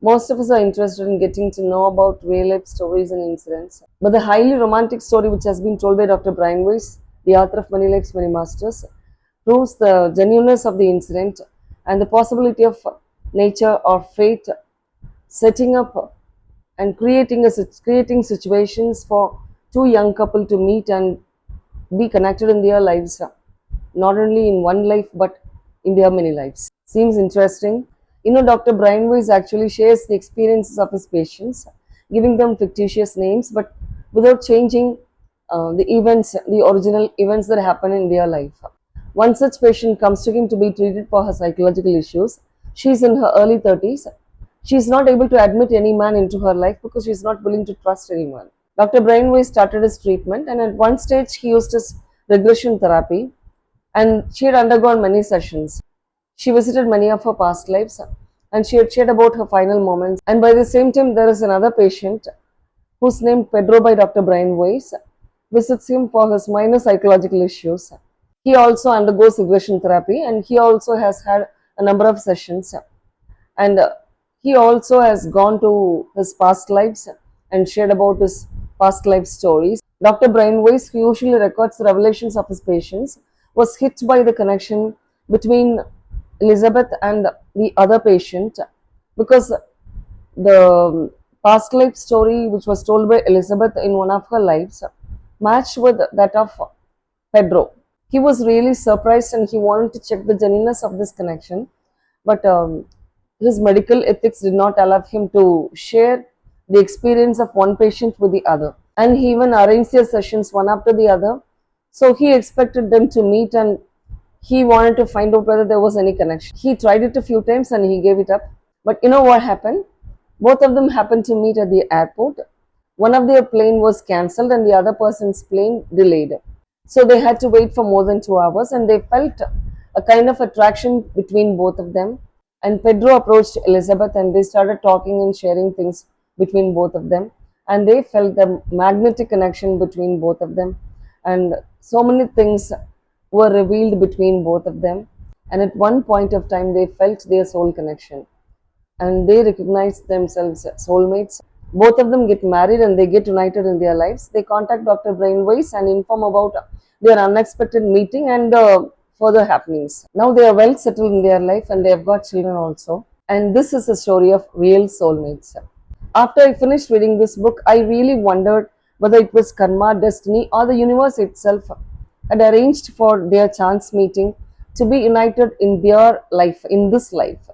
Most of us are interested in getting to know about real life stories and incidents. But the highly romantic story, which has been told by Dr. Brian Weiss, the author of Many Lives, Many Masters, proves the genuineness of the incident and the possibility of nature or fate setting up and creating situations for two young couple to meet and be connected in their lives, not only in one life but in their many lives. Seems interesting. Dr. Brian Weiss actually shares the experiences of his patients, giving them fictitious names but without changing the original events that happen in their life. One such patient comes to him to be treated for her psychological issues. She is in her early 30s. She is not able to admit any man into her life because she is not willing to trust anyone. Dr. Brainway started his treatment, and at one stage, he used his regression therapy, and she had undergone many sessions. She visited many of her past lives, and she had shared about her final moments. And by the same time, there is another patient whose name Pedro by Dr. Brian Weiss visits him for his minor psychological issues. He also undergoes regression therapy, and he also has had a number of sessions, and he also has gone to his past lives and shared about his past life stories. Dr. Brian Weiss, who usually records the revelations of his patients, was hit by the connection between Elizabeth and the other patient because the past life story which was told by Elizabeth in one of her lives matched with that of Pedro. He was really surprised and he wanted to check the genuineness of this connection, but his medical ethics did not allow him to share the experience of one patient with the other. And he even arranged their sessions one after the other. So he expected them to meet and he wanted to find out whether there was any connection. He tried it a few times and he gave it up. But you know what happened? Both of them happened to meet at the airport. One of their plane was cancelled and the other person's plane delayed. So they had to wait for more than 2 hours and they felt a kind of attraction between both of them. And Pedro approached Elizabeth and they started talking and sharing things between both of them. And they felt the magnetic connection between both of them. And so many things were revealed between both of them. And at one point of time, they felt their soul connection and they recognize themselves as soulmates. Both of them get married and they get united in their lives. They contact Dr. Brainwise and inform about their unexpected meeting and further happenings. Now they are well settled in their life and they have got children also. And this is a story of real soulmates. After I finished reading this book, I really wondered whether it was karma, destiny, or the universe itself had arranged for their chance meeting to be united in their life, in this life.